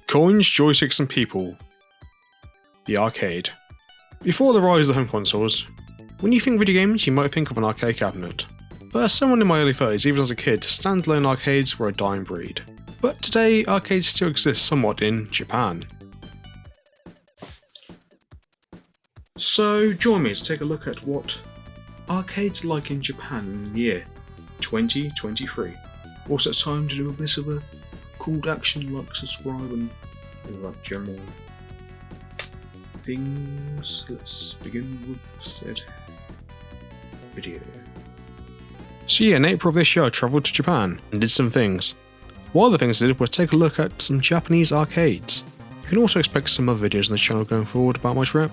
Coins, joysticks and people. The arcade. Before the rise of the home consoles, when you think video games you might think of an arcade cabinet. But as someone in my early 30s, even as a kid, standalone arcades were a dying breed. But today arcades still exist somewhat in Japan. So join me to take a look at what arcades are like in Japan in the year 2023. Also it's time to do a bit of a call to action, like, subscribe and all that general things. Let's begin with said video. So yeah, in April of this year I travelled to Japan and did some things. One of the things I did was take a look at some Japanese arcades. You can also expect some other videos on the channel going forward about my trip.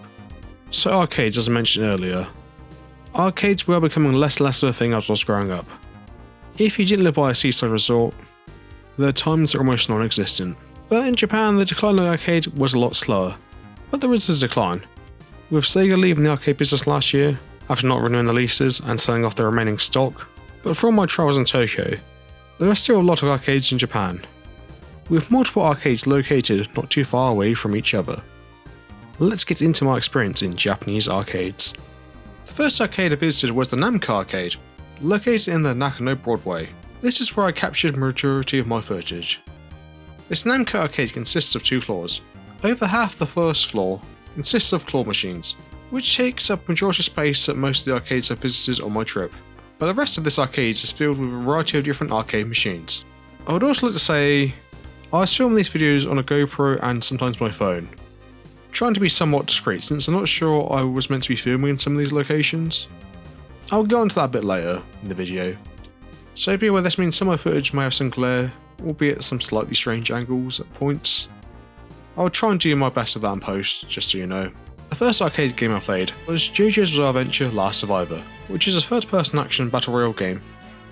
So arcades, as I mentioned earlier, arcades were becoming less and less of a thing as I was growing up. If you didn't live by a seaside resort, there are times that are almost non-existent. But in Japan, the decline of the arcade was a lot slower. But there is a decline. With Sega leaving the arcade business last year, after not renewing the leases and selling off their remaining stock. But from my travels in Tokyo, there are still a lot of arcades in Japan, with multiple arcades located not too far away from each other. Let's get into my experience in Japanese arcades. The first arcade I visited was the Namco Arcade, located in the Nakono Broadway. This is where I captured the majority of my footage. This Namco Arcade consists of two floors. Over half the first floor consists of claw machines, which takes up majority space at most of the arcades I've visited on my trip. But the rest of this arcade is filled with a variety of different arcade machines. I would also like to say, I was filming these videos on a GoPro and sometimes my phone, trying to be somewhat discreet since I'm not sure I was meant to be filming in some of these locations. I'll go into that a bit later in the video. So be aware this means some of my footage may have some glare, albeit some slightly strange angles at points. I'll try and do my best with that in post, just so you know. The first arcade game I played was Jojo's Bizarre Adventure Last Survivor, which is a third-person action battle royale game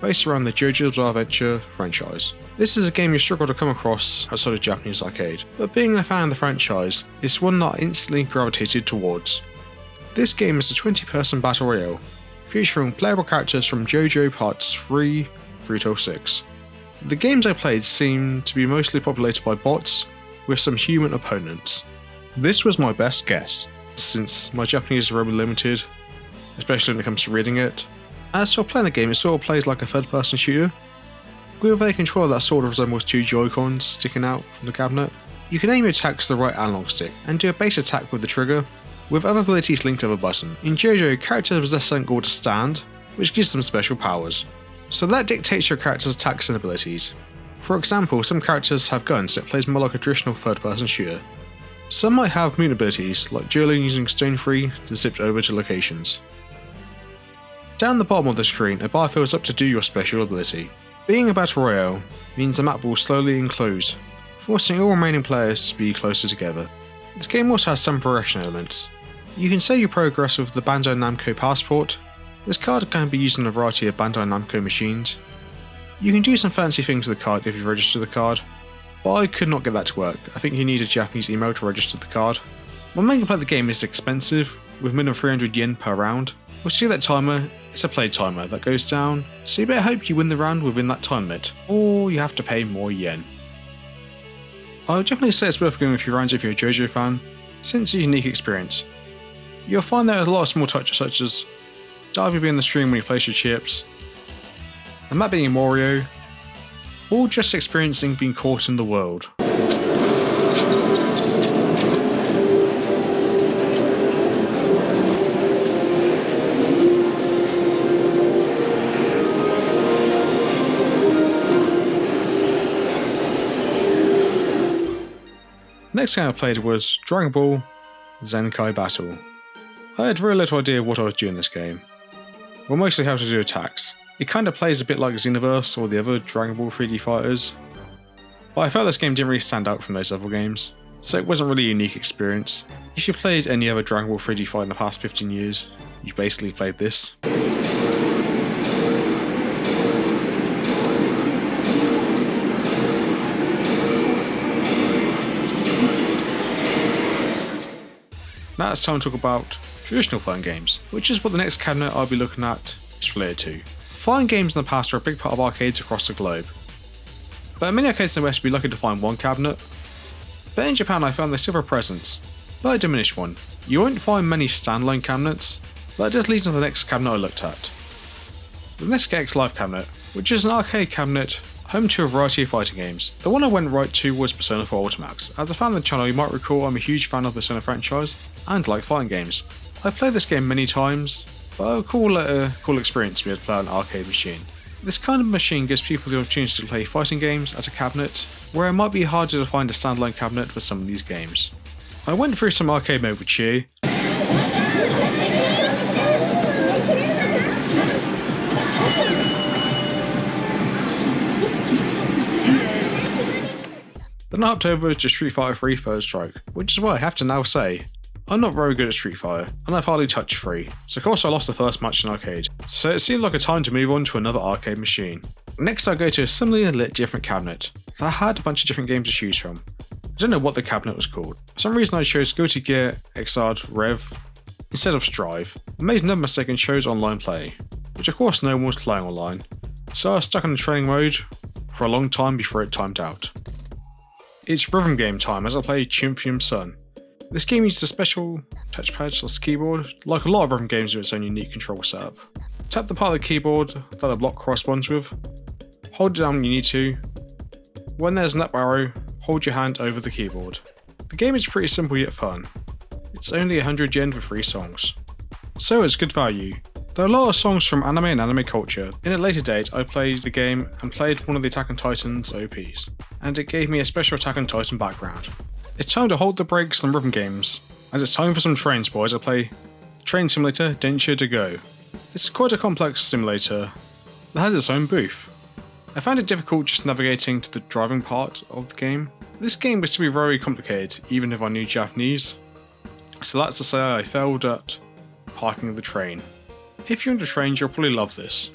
based around the Jojo's Bizarre Adventure franchise. This is a game you struggle to come across outside of Japanese arcade, but being a fan of the franchise, it's one that I instantly gravitated towards. This game is a 20-person battle royale, featuring playable characters from JoJo Parts 3 through to 6. The games I played seemed to be mostly populated by bots, with some human opponents. This was my best guess, since my Japanese is very limited, especially when it comes to reading it. As for playing the game, it sort of plays like a third-person shooter, with a controller that sort of resembles two Joy-Cons sticking out from the cabinet. You can aim your attacks with the right analog stick, and do a base attack with the trigger, with other abilities linked to the button. In JoJo, characters possess something called a stand, which gives them special powers. So that dictates your character's attacks and abilities. For example, some characters have guns, so it plays more like a traditional third-person shooter. Some might have moon abilities, like dueling using Stone Free to zip over to locations. Down the bottom of the screen, a bar fills up to do your special ability. Being a battle royale means the map will slowly enclose, forcing all remaining players to be closer together. This game also has some progression elements. You can save your progress with the Bandi Namco Passport. This card can be used on a variety of Bandi Namco machines. You can do some fancy things with the card if you register the card, but I could not get that to work. I think you need a Japanese email to register the card. One way to play the game is expensive, with minimum 300 yen per round. We'll see that timer, it's a play timer that goes down, so you better hope you win the round within that time limit, or you have to pay more yen. I would definitely say it's worth going with few rounds if you're a JoJo fan, since it's a unique experience. You'll find there are a lot of small touches such as diving in the stream when you place your chips, and that being Mario, or just experiencing being caught in the world. Next game I played was Dragonball Zenkai Battle. I had very little idea what I was doing in this game. Well, mostly how to do attacks. It kind of plays a bit like Xenoverse or the other Dragon Ball 3D fighters, but I felt this game didn't really stand out from those other games, so it wasn't really a unique experience. If you played any other Dragon Ball 3D fight in the past 15 years, you basically played this. Now it's time to talk about traditional fighting games, which is what the next cabinet I'll be looking at is related to. Fighting games in the past are a big part of arcades across the globe. But in many arcades in the West we'd be lucky to find one cabinet. But in Japan I found they still have a presence, but a diminished one. You won't find many standalone cabinets, but it does lead to the next cabinet I looked at. The Nesica X Live cabinet, which is an arcade cabinet home to a variety of fighting games. The one I went right to was Persona 4 Ultimax. As a fan of the channel you might recall I'm a huge fan of the Persona franchise and like fighting games. I've played this game many times, but I call it a cool experience to be able to play on an arcade machine. This kind of machine gives people the opportunity to play fighting games at a cabinet, where it might be harder to find a standalone cabinet for some of these games. I went through some arcade mode with Chi. Then I hopped over to Street Fighter 3 Third Strike, which is why I have to now say, I'm not very good at Street Fighter, and I've hardly touched 3, so of course I lost the first match in arcade, so it seemed like a time to move on to another arcade machine. Next I go to a similarly lit different cabinet, that had a bunch of different games to choose from. I don't know what the cabinet was called. For some reason I chose Guilty Gear Xrd Rev instead of Strive. I made another mistake and chose online play, which of course no one was playing online, so I was stuck in the training mode for a long time before it timed out. It's rhythm game time as I play Chunithm Sun. This game uses a special touchpad / keyboard, like a lot of rhythm games with its own unique control setup. Tap the part of the keyboard that the block corresponds with, hold it down when you need to. When there's an up arrow, hold your hand over the keyboard. The game is pretty simple yet fun. It's only 100 yen for 3 songs. So it's good value. There are a lot of songs from anime and anime culture. In a later date I played the game and played one of the Attack on Titan's OPs, and it gave me a special Attack on Titan background. It's time to hold the brakes on rhythm games, as it's time for some trains boys. I play Train Simulator Densha de Go. It's quite a complex simulator that has its own booth. I found it difficult just navigating to the driving part of the game. This game was to be very complicated even if I knew Japanese, so that's to say I failed at parking the train. If you're into trains you'll probably love this.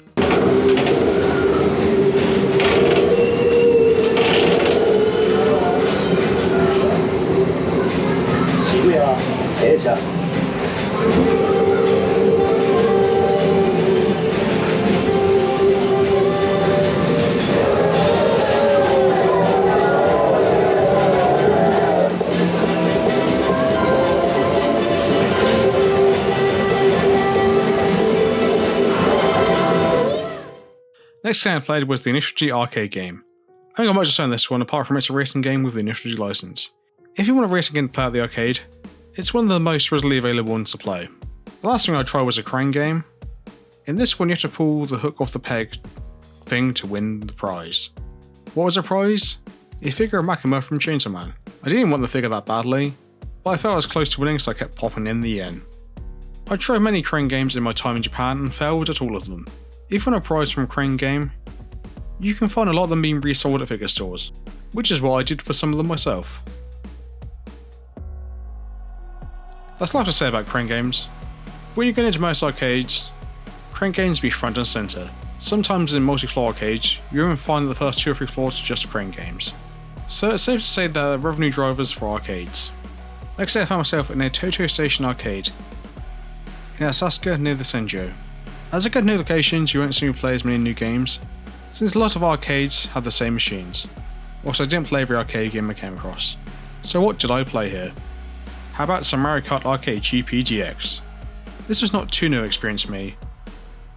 Next game I played was the Initial D arcade game. I haven't got much to say on this one apart from it's a racing game with the Initial D license. If you want a racing game to play at the arcade, it's one of the most readily available ones to play. The last thing I tried was a crane game. In this one you have to pull the hook off the peg thing to win the prize. What was the prize? A figure of Makima from Chainsaw Man. I didn't want the figure that badly, but I felt I was close to winning so I kept popping in the yen. I tried many crane games in my time in Japan and failed at all of them. If you want a prize from a crane game, you can find a lot of them being resold at figure stores, which is what I did for some of them myself. That's not to say about crane games. When you get into most arcades, crane games be front and centre. Sometimes in multi-floor arcades, you even find that the first 2 or 3 floors are just crane games. So it's safe to say that they're revenue drivers for arcades. Like I said, I found myself in a Taito Station arcade in Asakusa near the Senjo. As I get new locations, you won't see me play as many new games, since a lot of arcades have the same machines. Also, I didn't play every arcade game I came across. So what did I play here? How about some Mario Kart Arcade GP GX? This was not too new experience for me,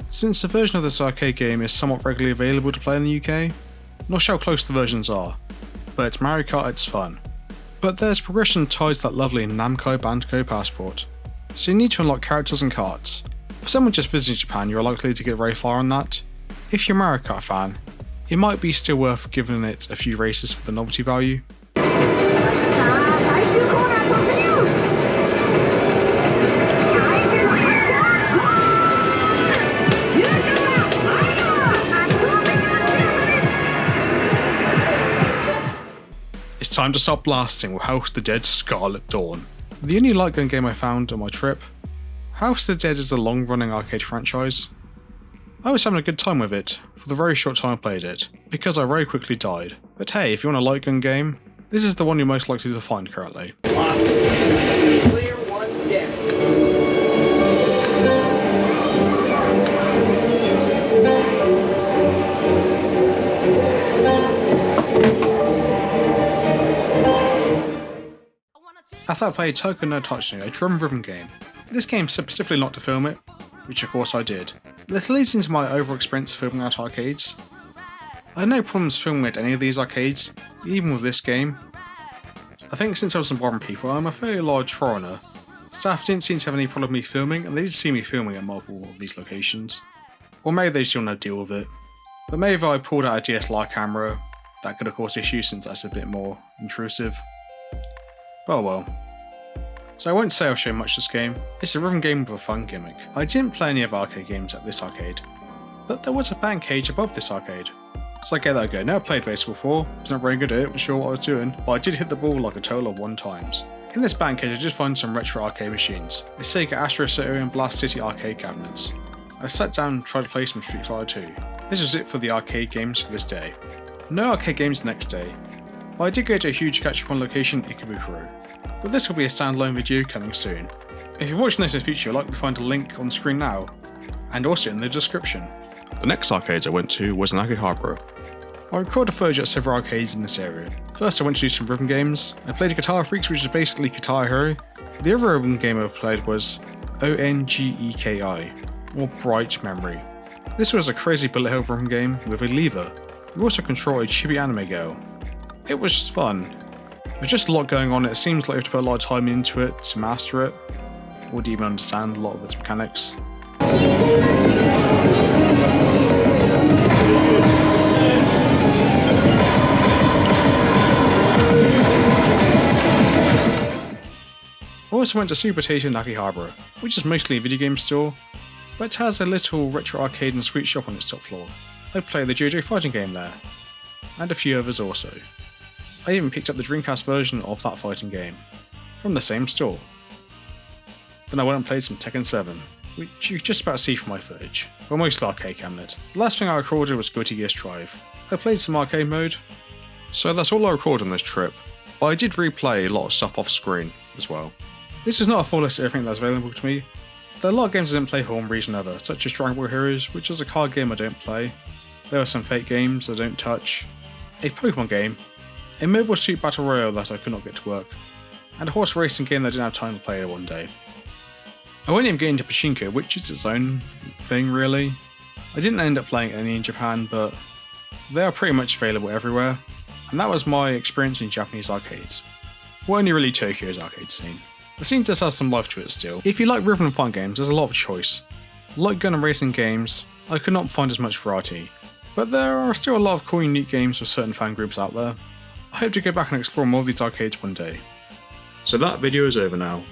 since the version of this arcade game is somewhat regularly available to play in the UK. Not sure how close the versions are, but it's Mario Kart, it's fun. But there's progression tied to that lovely Namco Bandco passport, so you need to unlock characters and karts. For someone just visiting Japan, you're likely to get very far on that. If you're a Mario Kart fan, it might be still worth giving it a few races for the novelty value. It's time to start blasting with House of the Dead Scarlet Dawn. The only light gun game I found on my trip. House of the Dead is a long-running arcade franchise. I was having a good time with it, for the very short time I played it, because I very quickly died. But hey, if you want a light gun game, this is the one you're most likely to find currently. Clear one deck. After I played Taiko no Tatsujin, a drum rhythm game. This game said specifically not to film it, which of course I did. This leads into my overall experience filming at arcades. I had no problems filming at any of these arcades, even with this game. I think since I wasn't bothering people, I'm a fairly large foreigner. Staff didn't seem to have any problem with me filming, and they did see me filming at multiple of these locations. Or maybe they just don't know deal with it. But maybe if I pulled out a DSLR camera, that could have caused issues since that's a bit more intrusive. But oh well. So I won't say I'll show much this game. It's a rhythm game with a fun gimmick. I didn't play any of arcade games at this arcade, but there was a band cage above this arcade. So I gave that a go. Never played baseball before, was not very good at it, wasn't sure what I was doing, but I did hit the ball like a total of 1 times. In this band cage I did find some retro arcade machines, a Sega Astro City and Blast City arcade cabinets. I sat down and tried to play some Street Fighter 2. This was it for the arcade games for this day. No arcade games the next day, but I did go to a huge Gashapon location in Ikebukuro. But this will be a standalone video coming soon. If you're watching this in the future, I'd like to find a link on the screen now, and also in the description. The next arcades I went to was in Akihabara. I recorded footage at several arcades in this area. First I went to do some rhythm games. I played Guitar Freaks, which is basically Guitar Hero. The other rhythm game I played was ONGEKI, or Bright Memory. This was a crazy bullet hell rhythm game with a lever. You also control a chibi anime girl. It was just fun. There's just a lot going on. It seems like you have to put a lot of time into it to master it, or to even understand a lot of its mechanics. I also went to Super Taito in Akihabara, which is mostly a video game store, but it has a little retro arcade and sweet shop on its top floor. I played the Jojo fighting game there, and a few others also. I even picked up the Dreamcast version of that fighting game, from the same store. Then I went and played some Tekken 7, which you can just about see from my footage, but mostly arcade cabinet. The last thing I recorded was Guilty Gear Strive. I played some arcade mode, so that's all I recorded on this trip, but I did replay a lot of stuff off screen as well. This is not a full list of everything that's available to me. There are a lot of games I didn't play for one reason or other, such as Dragonball Heroes, which is a card game I don't play. There are some Fate games I don't touch, a Pokemon game, a Mobile Suit Battle Royale that I could not get to work, and a horse racing game that I didn't have time to play one day. I won't even get into Pachinko, which is its own thing really. I didn't end up playing any in Japan, but they are pretty much available everywhere, and that was my experience in Japanese arcades. Well, only really Tokyo's arcade scene. The scene does have some life to it still. If you like rhythm and fun games, there's a lot of choice. Like gun and racing games, I could not find as much variety, but there are still a lot of cool unique games for certain fan groups out there. I hope to go back and explore more of these arcades one day. So that video is over now.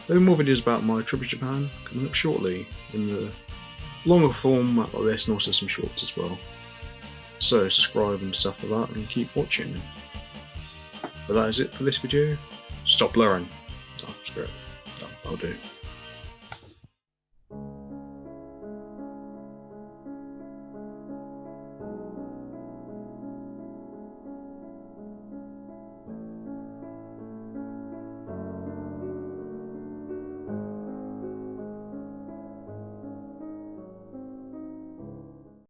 There will be more videos about my trip to Japan coming up shortly in the longer format like this, and also some shorts as well. So subscribe and stuff like that and keep watching. But that is it for this video. Stop blurring. Oh, screw it. That'll do.